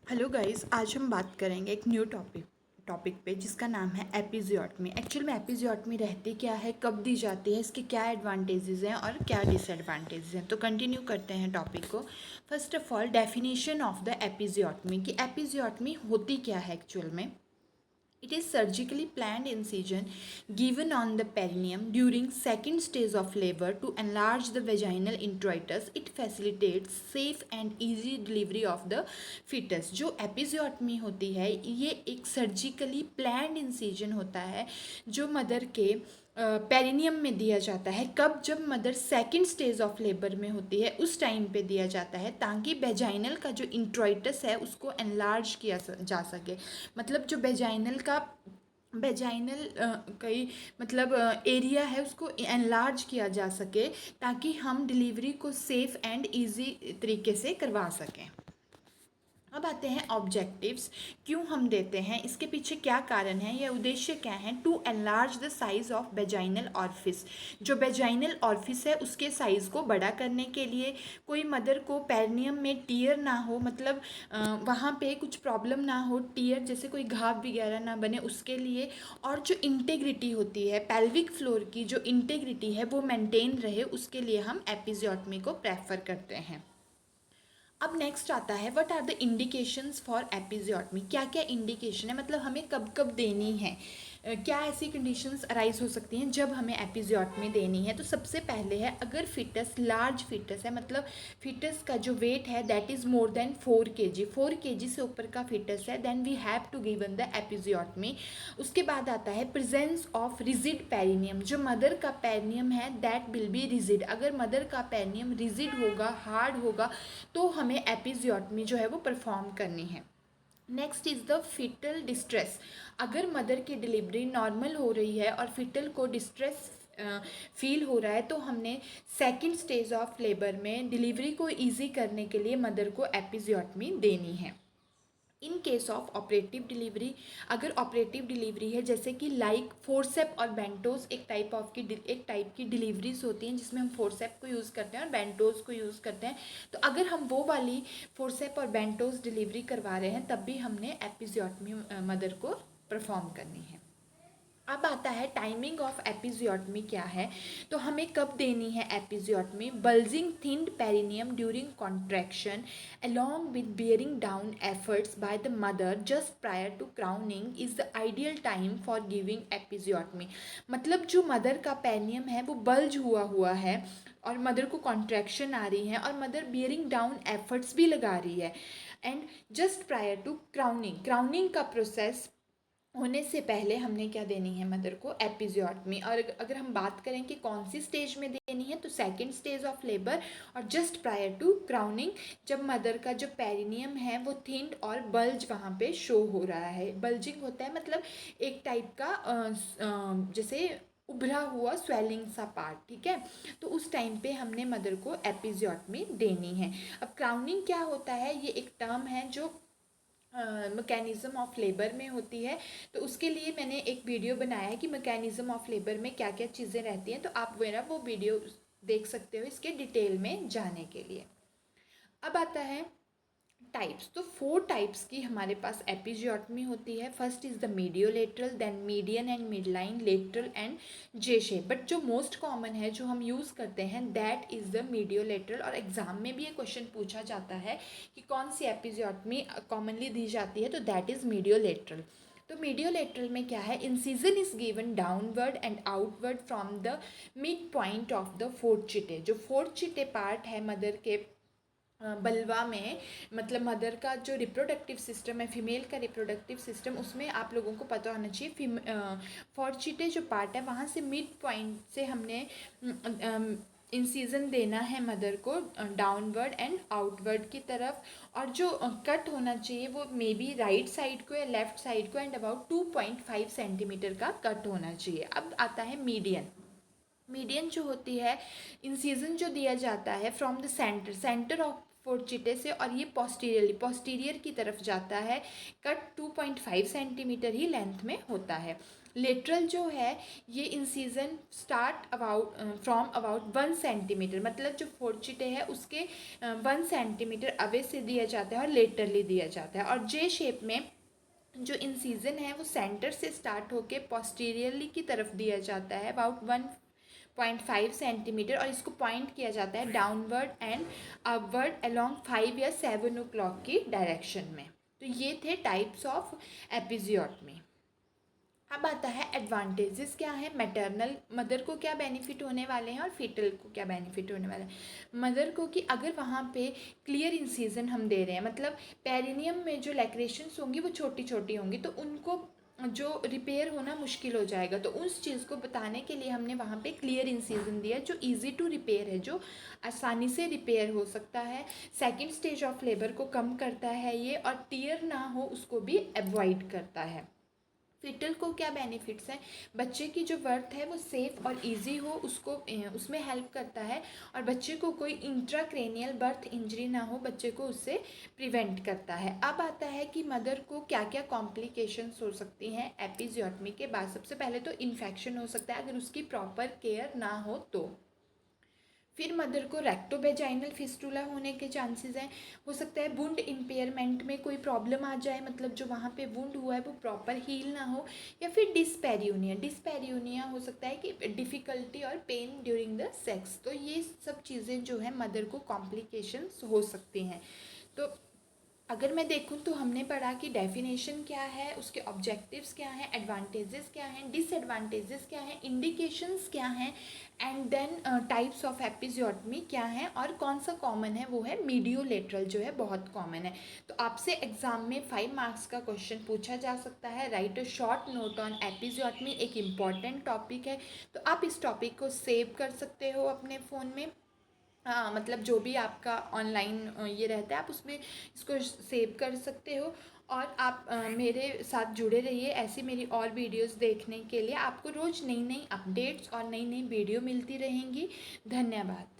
Hello guys, आज हम बात करेंगे एक न्यू टॉपिक पे जिसका नाम है एपिजियोटमी। एक्चुअल में एपिजियोटमी रहती क्या है, कब दी जाती है, इसके क्या एडवांटेजेस हैं और क्या डिसएडवांटेजेस हैं। तो कंटिन्यू करते हैं टॉपिक को। First of all, definition of the episiotomy कि एपिजियोटमी होती क्या है एक्चुअल में। It is surgically planned incision given on the perineum during second stage of labor to enlarge the vaginal introitus. It facilitates safe and easy delivery of the fetus. जो episiotomy होती है ये एक surgically planned incision होता है जो mother के perineum में दिया जाता है। कब? जब mother second stage of labour में होती है उस टाइम पे दिया जाता है ताकि वेजाइनल का जो इंट्रोइटस है उसको एनलार्ज किया जा सके। मतलब जो वेजाइनल कई मतलब एरिया है उसको एनलार्ज किया जा सके ताकि हम डिलीवरी को सेफ़ एंड इजी तरीके से करवा सकें। अब आते हैं ऑब्जेक्टिव्स, क्यों हम देते हैं, इसके पीछे क्या कारण है या उद्देश्य क्या है। To enlarge the size of vaginal orifice, जो वेजाइनल ऑर्फिस है उसके साइज़ को बड़ा करने के लिए, कोई मदर को पेरिनियम में टीयर ना हो, मतलब वहाँ पे कुछ प्रॉब्लम ना हो, टीयर जैसे कोई घाव वगैरह ना बने उसके लिए, और जो इंटेग्रिटी होती है पेल्विक फ्लोर की, जो इंटेग्रिटी है वो मेंटेन रहे उसके लिए हम एपिजियोटमी को प्रेफर करते हैं। अब नेक्स्ट आता है what are the indications for episiotomy. क्या क्या इंडिकेशन है, मतलब हमें कब कब देनी है, क्या ऐसी कंडीशंस अराइज हो सकती हैं जब हमें एपिजियोटमी देनी है। तो सबसे पहले है अगर फिटस लार्ज फिटस है, मतलब फिटस का जो वेट है that is more than 4 kg, 4 kg से ऊपर का फिटस है, then we have to given the episiotomy. उसके बाद आता है प्रेजेंस ऑफ रिजिड पेरिनियम, जो मदर का पेरिनियम है दैट विल बी रिजिड। अगर मदर का पेरिनियम रिजिड होगा, हार्ड होगा, तो हमें एपिजियोटमी जो है वो परफॉर्म करनी है। Next is the foetal distress, अगर मदर की डिलीवरी नॉर्मल हो रही है और फिटल को डिस्ट्रेस फील हो रहा है तो हमने सेकंड स्टेज ऑफ लेबर में डिलीवरी को इजी करने के लिए मदर को एपिजियोटमी देनी है। In case of operative delivery, अगर ऑपरेटिव डिलीवरी है जैसे कि लाइक फोर्सेप और बेंटोस, एक टाइप की डिलीवरीज होती हैं जिसमें हम फोर्सेप को यूज़ करते हैं और बेंटोस को यूज़ करते हैं, तो अगर हम वो वाली फोर्सेप और बेंटोस डिलीवरी करवा रहे हैं तब भी हमने एपिजियोटमी मदर को परफॉर्म करनी है। अब आता है टाइमिंग ऑफ एपिजियोटमी क्या है, तो हमें कब देनी है episiotomy. Bulging thinned perineum during contraction along with bearing down efforts by the mother just prior to crowning is the ideal time for giving episiotomy। मतलब जो मदर का पेरिनियम है वो बल्ज हुआ है और मदर को कॉन्ट्रैक्शन आ रही है और मदर बियरिंग डाउन एफर्ट्स भी लगा रही है, and just prior to crowning का प्रोसेस होने से पहले हमने क्या देनी है मदर को एपिजियोटमी। और अगर हम बात करें कि कौन सी स्टेज में देनी है तो सेकंड स्टेज ऑफ लेबर और जस्ट प्रायर टू क्राउनिंग, जब मदर का जो पेरिनियम है वो थिन्ड और बल्ज वहाँ पे शो हो रहा है। बल्जिंग होता है मतलब एक टाइप का जैसे उभरा हुआ स्वेलिंग सा पार्ट, ठीक है, तो उस टाइम पे हमने मदर को एपिजियोटमी देनी है। अब क्राउनिंग क्या होता है, ये एक टर्म है जो मैकेनिज़्म ऑफ लेबर में होती है, तो उसके लिए मैंने एक वीडियो बनाया है कि मैकेनिज़्म ऑफ लेबर में क्या क्या चीज़ें रहती हैं, तो आप मेरा वो वीडियो देख सकते हो इसके डिटेल में जाने के लिए। अब आता है टाइप्स, तो 4 टाइप्स की हमारे पास एपिजियोटमी होती है। First is the mediolateral, then median and midline, lateral and J shape, but जो मोस्ट कॉमन है जो हम यूज़ करते हैं दैट इज़ द मीडियोलेटरल। और एग्जाम में भी ये क्वेश्चन पूछा जाता है कि कौन सी एपिजियोटमी कॉमनली दी जाती है, तो दैट इज़ मीडियोलेटरल। तो मीडियोलेटरल में क्या है, incision is given downward and outward from the mid point of the fourchette. जो फोर्चिटे पार्ट है मदर के बलवा में, मतलब मदर का जो रिप्रोडक्टिव सिस्टम है, फीमेल का रिप्रोडक्टिव सिस्टम, उसमें आप लोगों को पता होना चाहिए फॉर्चिटे जो पार्ट है वहाँ से मिड पॉइंट से हमने इंसिजन देना है मदर को डाउनवर्ड एंड आउटवर्ड की तरफ, और जो कट होना चाहिए वो मे बी राइट साइड को या लेफ्ट साइड को, एंड अबाउट 2.5 सेंटीमीटर का कट होना चाहिए। अब आता है मीडियन जो होती है, इंसिजन जो दिया जाता है फ्रॉम द सेंटर ऑफ फोर्चिटे से, और ये पोस्टीरियर की तरफ जाता है, कट 2.5 सेंटीमीटर ही लेंथ में होता है। लेटरल जो है ये incision start from about 1 centimetre, मतलब जो फोर्चिटे है उसके 1 सेंटीमीटर अवे से दिया जाता है और लेटरली दिया जाता है। और जे शेप में जो इंसिजन है वो सेंटर से स्टार्ट होके पोस्टीरियरली की तरफ दिया जाता है अबाउट 1.5 सेंटीमीटर, और इसको पॉइंट किया जाता है डाउनवर्ड एंड अपवर्ड अलोंग 5 या 7 o'clock की डायरेक्शन में। तो ये थे टाइप्स ऑफ एपिजियोटमी। अब आता है एडवांटेजेस क्या है, मैटरनल मदर को क्या बेनिफिट होने वाले हैं और फीटल को क्या बेनिफिट होने वाला है। मदर को कि अगर वहाँ पे क्लियर इंसिजन हम दे रहे हैं, मतलब पेरिनियम में जो लैक्रेशंस होंगी वो छोटी छोटी होंगी, तो उनको जो रिपेयर होना मुश्किल हो जाएगा, तो उस चीज़ को बताने के लिए हमने वहाँ पे क्लियर इंसिजन दिया जो इजी टू रिपेयर है, जो आसानी से रिपेयर हो सकता है। सेकंड स्टेज ऑफ लेबर को कम करता है ये, और टीयर ना हो उसको भी अवॉइड करता है। फिटल को क्या बेनिफिट्स हैं, बच्चे की जो बर्थ है वो सेफ़ और इजी हो उसको उसमें हेल्प करता है, और बच्चे को कोई इंट्राक्रेनियल बर्थ इंजरी ना हो, बच्चे को उससे प्रिवेंट करता है। अब आता है कि मदर को क्या क्या कॉम्प्लिकेशंस हो सकती हैं एपिजियोटमी के बाद। सबसे पहले तो इन्फेक्शन हो सकता है अगर उसकी प्रॉपर केयर ना हो तो। फिर मदर को रेक्टोवेजाइनल फिस्टुला होने के चांसेस हैं। हो सकता है वुंड इम्पेयरमेंट में कोई प्रॉब्लम आ जाए, मतलब जो वहाँ पे वुंड हुआ है वो प्रॉपर हील ना हो। या फिर डिस्पेरियोनिया हो सकता है कि डिफ़िकल्टी और पेन ड्यूरिंग द सेक्स। तो ये सब चीज़ें जो है मदर को कॉम्प्लिकेशंस हो सकती हैं। तो अगर मैं देखूँ तो हमने पढ़ा कि डेफिनेशन क्या है, उसके ऑब्जेक्टिव्स क्या हैं, एडवांटेजेस क्या हैं, डिसएडवांटेजेस क्या हैं, इंडिकेशंस क्या हैं, and then types of episiotomy क्या हैं, और कौन सा कॉमन है वो है मीडियोलेटरल, जो है बहुत कॉमन है। तो आपसे एग्जाम में 5 मार्क्स का क्वेश्चन पूछा जा सकता है। Right a short note on episiotomy, एक इम्पॉर्टेंट टॉपिक है, तो आप इस टॉपिक को सेव कर सकते हो अपने फ़ोन में। हाँ, मतलब जो भी आपका ऑनलाइन ये रहता है आप उसमें इसको सेव कर सकते हो। और आप मेरे साथ जुड़े रहिए, ऐसी मेरी और वीडियोस देखने के लिए। आपको रोज़ नई नई अपडेट्स और नई नई वीडियो मिलती रहेंगी। धन्यवाद।